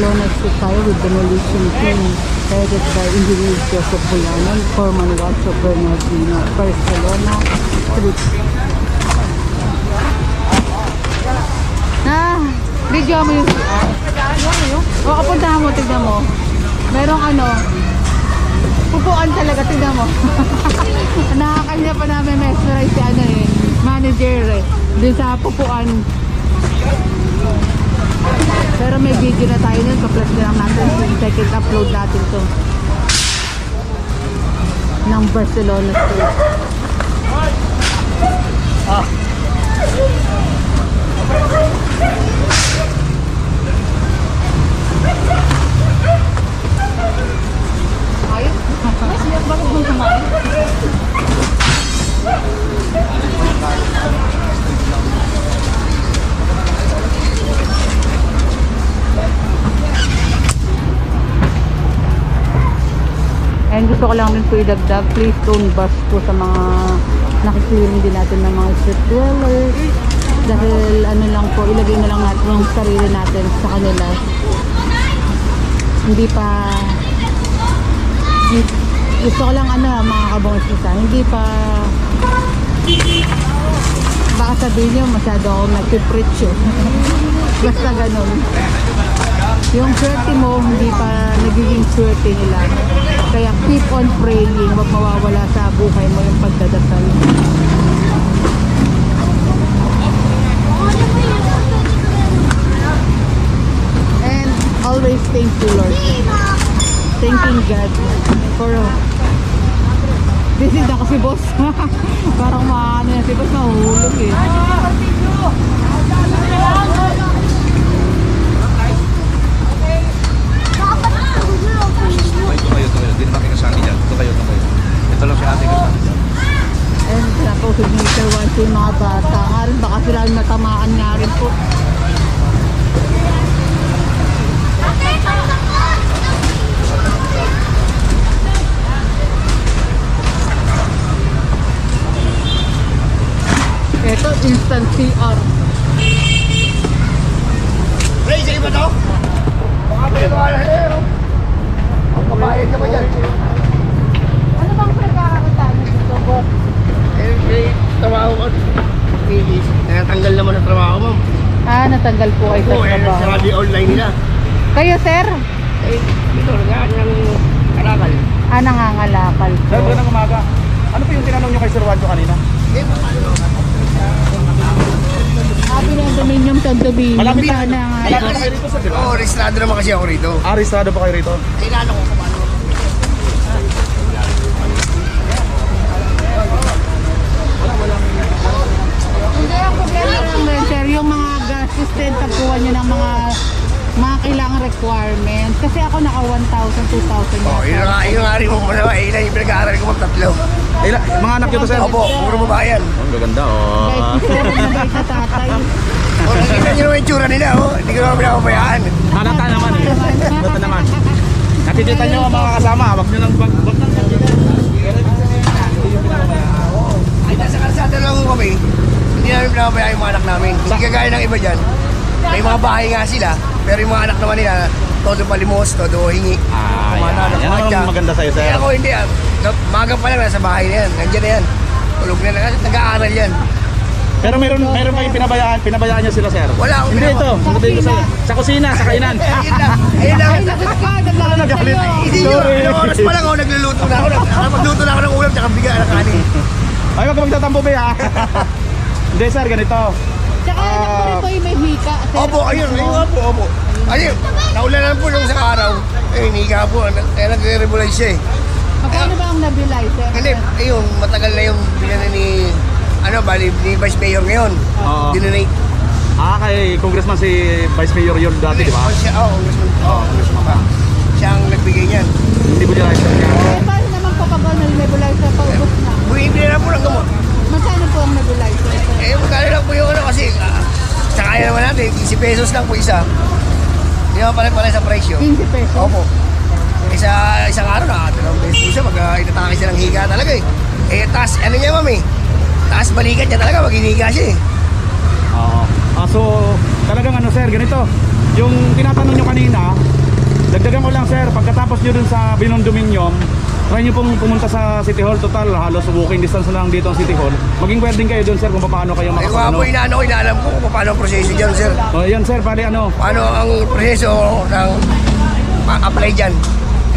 Barcelona Street tayo with demolition team headed by Engineer Joseph Bulanon, Foreman Watch of Bernardino, Barcelona Street. Video mo yung o kapuntahan mo, tignan mo. Merong pupuan talaga, tignan mo. Nakakanya pa namin mesmerize si manager dun sa pupuan. Pero may video na tayo nun, pa-plus na lang natin, second upload natin to ng Barcelona Street. Ayun, siya bakit mong kumain? And gusto ko lang din po idagdag, please don't bash po sa mga nakiklearing din natin ng mga street dwellers. Dahil lang po, ilagay na lang natin yung sarili natin sa kanila. Hindi pa, gusto ko lang mga kabongis nisa, hindi pa, baka sabihin nyo masyado ako nag-preach basta ganun. Yung swerte mo, hindi pa nagiging swerte nila. Kaya keep on praying, wag mawawala sa buhay mo yung pagdadasal. And always thank you, Lord. Thanking God for busy na kasi boss. Parang na si boss, mahuhulog eh. Hindi naman kayo kasali dyan. Ito kayo. Ito lang si ate kasali dyan. And sila po si Mr. Once yung mga bata. Baka sila natamaan nga rin po. Ito, instant CR. Ray, sige ba ito? Baka may wala na ang kabayad ka ba dyan? Ano bang pagkakakitaan dito, boss? May trabaho ko. Natanggal naman ang trabaho mo. Natanggal po kayo sa Oo, trabaho. sarado yung online nila. Kayo, sir? Dito, nagkaan ng kalakal. Nangangalakal po. Sir, magandang umaga. Ano po yung tinanong nyo kay Sir Wancho kanina? Pinag-dominium sa dominium. Malapit na. Sana nga. Malapit na kayo rito, sir, di ba? Oo, registrado naman kasi ako rito. Registrado pa kayo rito? Kailangan ko paano. Hindi, ang problema lang, sir, yung mga gastos tapuan nyo ng mga kailangan requirements. Kasi ako naka 1,000, 2,000 Oo, yun nga rin mo masama. Ilan yung pinag-aaral ko magtatlo. Mga anak nyo to, sir? Opo, puro babayan. Ang gaganda, Bait ni sir, mabait na tatay. O, nakita nyo naman yung tsura nila, oh. Hindi ko naman pinapabayaan. Halata naman eh. Halata naman. Nakikita nyo ang mga kasama. Wag nyo nang Ay, nasa kalsada lang kami. Hindi namin pinapabayaan yung mga anak namin. Hindi kagaya ng iba dyan. May mga bahay nga sila, pero yung mga anak naman nila, todo palimos, todo hingi. Yan ang maganda sa'yo, sir. Ako hindi maga pa lang nasa bahay na yan. Nandiyan na yan. Tulog na lang. Nag-aaral yan. Pero meron pa yung pinabayaan niya sila, sir. Wala akong Hindi ito. Sabihin ko sa'yo. Sa kusina, sa kainan. Ayun lang. Ayun lang. Ay, lagot ka, naglalagay kayo. Hindi yun. Ilang oras pa lang ako nagluluto na ako. Magluto na ako ng ulam tsaka biga ng kanin. Ay, wag ka magtatampo, be, ha? Hindi, sir, ganito. Tsaka anak ko rin po yung may hika. Sir. Opo, ayun. Opo. Ayun. Naulanan po nung sa araw. Ayun, higa po. Kaya nagre-rebulize siya eh. Magkano ba ang nabilay, sir? Hindi, ayun. Matagal na yung binana ni ni Vice Mayor ngayon. Oo. Dinonate. Kay Congressman si Vice Mayor yun dati, di ba? Congressman pa. Siya ang nagbigay niyan. Hindi ko nila niya. Paano naman po pag nabilay sa paubos na? Buibili na po ng gamot. Magkano po ang nabilay, sir? Magkano lang po yung kasi sa kaya naman natin, 15 pesos lang po isa. Hindi naman pala sa presyo. 15 pesos? Opo. Isang araw na, dalawang beses po siya, itatake siya ng higa talaga eh. Taas, ano niya mami? Taas balikat niya talaga, mag-hiniga siya eh. Oo. So, Talagang ano sir, ganito. Yung tinatanong nyo kanina, dagdagan ko lang sir, pagkatapos nyo dun sa Binondominium, try nyo pong pumunta sa City Hall. Total, halos walking distance na lang dito ang City Hall. Maging wedding kayo dun sir kung paano kayo Ay, makapano. po inaalam ko kung paano ang proseso dyan, sir. O yan sir, pali ano. Paano ang proseso ng apply dyan?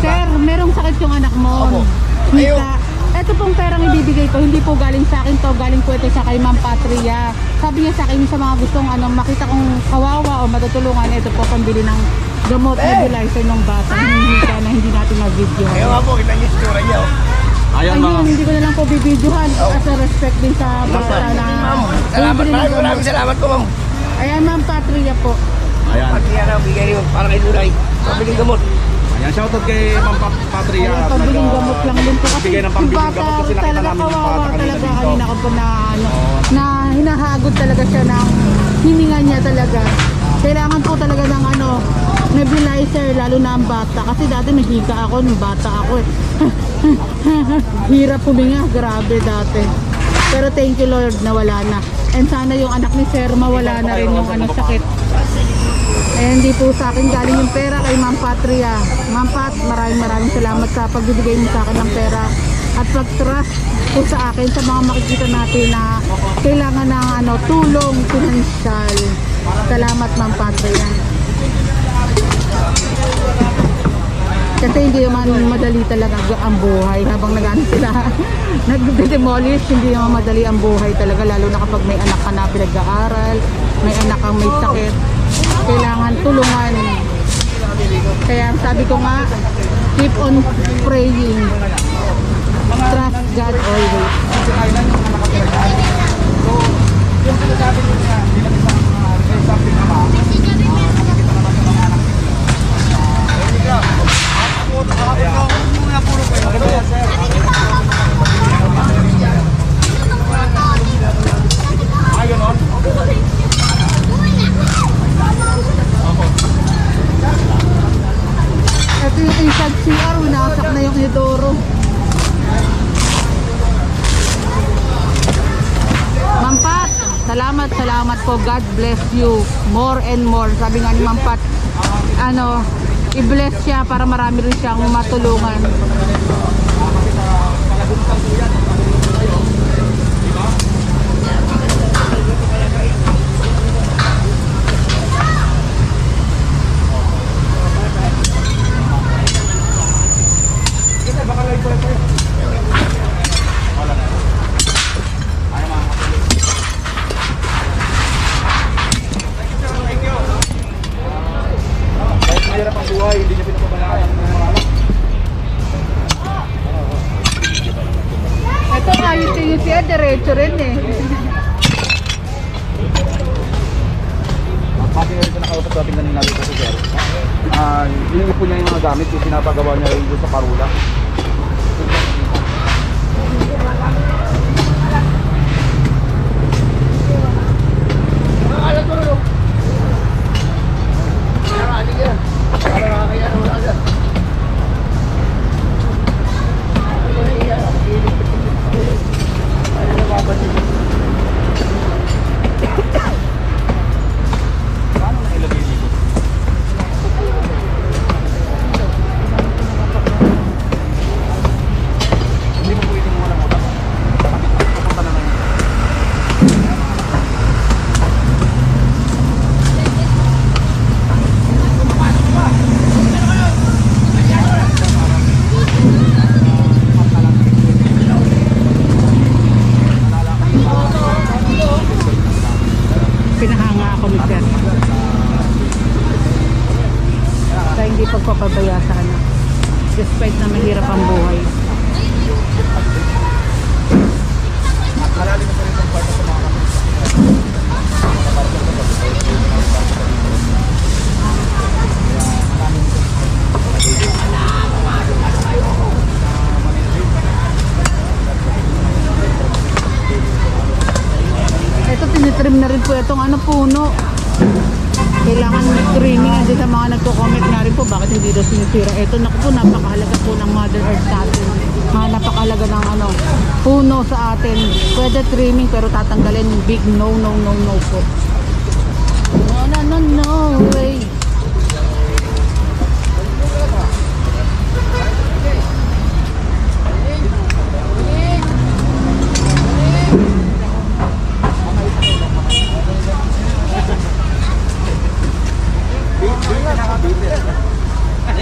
Sir, merong sakit yung anak mo. Opo. Mika, ito pong perang ibibigay ko, hindi po galing sa akin to, galing po ito sa kay Ma'am Patria. Sabi niya sa akin sa mga gustong makita kong kawawa o matutulungan, ito po pambili ng gamot nebulizer ng bata. Hinihika na hindi natin ma-video. Ayaw nga po, kita niyo yung tsura niya. Ayan mga. Ayun, hindi ko na lang po bibidyohan as a respect din sa bata na Salamat, bumili ng gamot. maraming salamat po, ma'am. Ayan, Ma'am Patria po. Ayan. Pag yan ang bigay niyo, para kay Duray. Pabiling gamot. Ayan, shoutout kay Ma'am Patria. Ayan, pabiling gamot lang din po. Kasi Bigay ng yung pambiling bata gamot kasi nakita talaga namin yung kawawa bata kanina talaga. dito. Kanina ko po na hinahagod talaga siya ng hininga niya talaga. Kailangan po talaga ng nebulizer, lalo na ang bata. Kasi dati nahika ako nung bata ako eh. Hirap huminga, grabe dati. Pero thank you Lord na wala na. And sana yung anak ni Sir mawala na rin yung sakit. Eh, hindi po sa akin galing yung pera kay Ma'am Patria. Ma'am Pat, maraming salamat sa pagbibigay mo sa akin ng pera at pag-trust po sa akin sa mga makikita natin na kailangan ng tulong pinansyal. Salamat Ma'am Patria. Kasi hindi naman madali talaga ang buhay habang sila nag-demolish, hindi naman madali ang buhay talaga, lalo na kapag may anak ka na pinag-aaral, may anak kang may sakit, kailangan tulungan. Kaya sabi ko nga, keep on praying, trust God always. Yung sinasabi nyo niya, bilang isang something ama, ay ganon? Ito yung inside CR, winasak na yung Edoro. Ma'am Pat, salamat po. God bless you more and more. Sabi nga ni Ma'am Pat, i-bless siya para marami rin siyang matulungan. Mahirap ang buhay, hindi niya pinapabayaan ng mga anak. Ito nga, yung siya, diretso rin eh. Pati nga rin sa nakausap dating kanina dito si Sir. Iniipon niya yung mga gamit, yung pinapagawa niya rin doon sa parula. Pinahanga ako ni Sir. Kaya hindi pagpapabaya sa anak. Despite na mahirap ang buhay. Malalim na sa rin ang kwarto sa mga kapit. Ito tinitrim na rin po itong puno. Kailangan trimming. Hindi sa mga nagko-comment na rin po bakit hindi daw sinisira. Ito naku po, napakahalaga po ng Mother Earth sa atin. Napakahalaga ng puno sa atin. Pwede trimming pero tatanggalin. Big no po. No.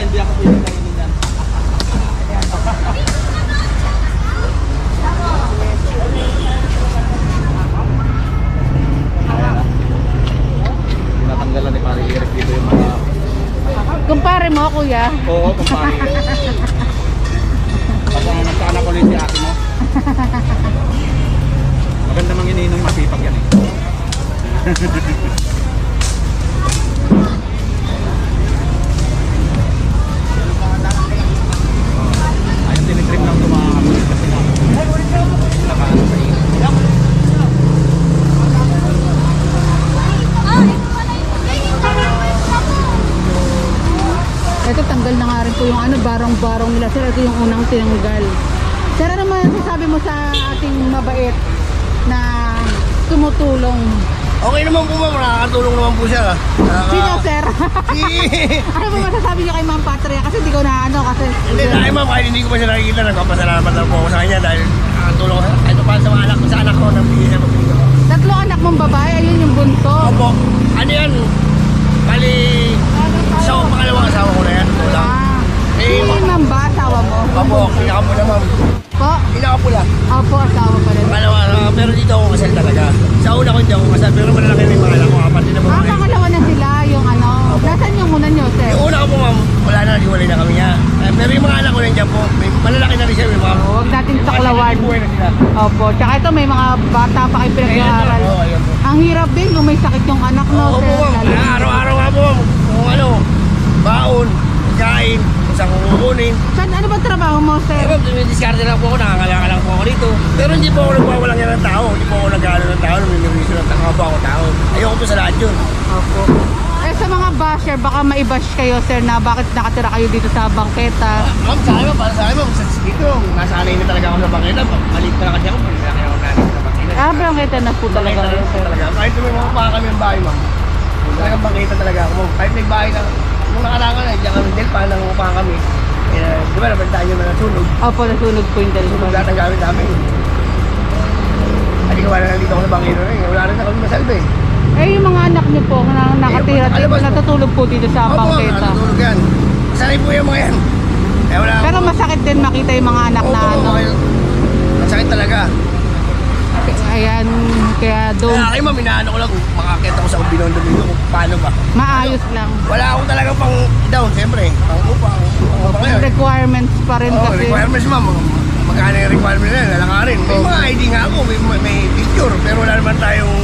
Hindi ako pwede kainin yan. Tinatanggalan ni Pare Eric dito yung mga... Kumpare mo, kuya. Oo, kumpare. Kapag nagkaanak ulit si ate mo. Maganda mang ininom, masipag yan eh. Ayun, tinitrim lang ito mga kamulit kasi na nakaano sa iyo. Ito, tanggal na nga rin po yung ano, barong-barong nila. Sir, ito yung unang tinanggal. Sir, ano man sasabi mo sa ating mabait na tumutulong? Okay naman po ma'am, nakakatulong naman po siya. Sino, sir? Si... Ano ba masasabi niyo kay Ma'am Patria? Kasi di ko na ano, kasi... Hindi, dahil ma'am, kahit hindi ko pa siya nakikita, nagpapasalamat na po ako sa kanya dahil nakakatulong ko. Kahit pa sa mga anak ko, sa anak ko, nabigay siya magbigay ko. 3 anak mong babae, ayun yung bunso. Opo, ano yan? Bali, isa ko pangalawang asawa ko na yan. Wala. Si Ma'am ba, asawa mo? Opo, pinakapula ma'am. Po? Pinakapula. Opo, asawa pala. Pangalawa, pero dito ako kasal talaga. Sa una ko hindi ako kasal, pero malalaki na yung mga anak ko, apat din na babae. Pangalawa na sila, yung ano. Nasaan yung una nyo, sir? Yung una ko po ma'am, wala na, naghiwalay na kami niya. Pero yung mga anak ko nandiyan po, may malalaki na rin siya, may mga... Huwag natin saklawan. Buhay na sila. Opo, tsaka ito may mga bata pa kayo pinag-aaral. Oo, ayan po. Ang hirap din kung may sakit yung anak, no, Oo sir? po ma'am, araw-araw nga po ma'am. Kung ano, baon, kain, kung saan kong kukunin. Saan, ano ba trabaho mo, Eh sir? ma'am, dumidiskarte lang po ako, nakakalaka lang po ako dito. Pero hindi po ako nagwawalang yan ng tao. Hindi po ako nag-ano ng tao, namimiriso ng tao po ako tao. Ayoko po sa lahat yun. Opo. Eh, sa mga basher, baka maibash kayo, sir, na bakit nakatira kayo dito sa bangketa. Ma'am, sa akin ma'am, para sa akin ma'am, dito, nasanay na talaga ako sa bangketa. Maliit pa lang kasi ako, pag nilaki ako natin sa bangketa. Ah, bangketa na po talaga Bangketa kayo, lang po sir. talaga. Kahit may mga pa kami ang bahay ma'am. Talagang bangketa talaga ako ma'am. Kahit may bahay na, nung nakarangan na, diyan kami delpa, nang upahan kami. Eh, di ba, nabalitaan nyo na nasunog. Opo, nasunog po yung Sunog dalawa. lahat ang gamit namin. Hindi ko wala na dito ako sa bangketa na wala rin na kami masalba eh. Eh, yung mga anak niyo po, na nakatira dito, alabas po. natutulog po dito sa Opo, bangketa. natutulog yan. Sanay po yung mga yan. Eh, wala Pero masakit din makita yung mga anak na ano. Masakit talaga. Ayan, kaya doon, Kaya kayo ma'am, inaano ko lang, makakita ko sa Binondo dito kung paano ba. maayos lang. Wala akong talaga pang down, siyempre. Pang upa, pang ngayon. Requirements pa rin Oo, kasi. requirements ma'am. Magkano yung requirement na lalakarin. May mga ID nga ako, may picture, pero wala naman tayong...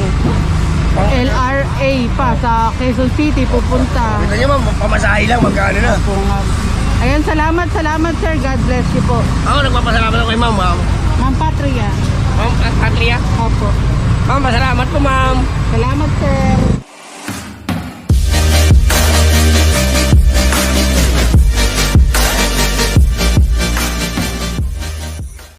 LRA pa sa Quezon City pupunta. Kita niyo ma'am, pamasahe lang, magkano na. Po nga. Ayan, salamat sir. God bless you po. Ako, nagpapasalamat ako kay ma'am. Ma'am Patria. Ma'am, Patria. Opo. Ma'am, masalamat po ma'am. Salamat, sir.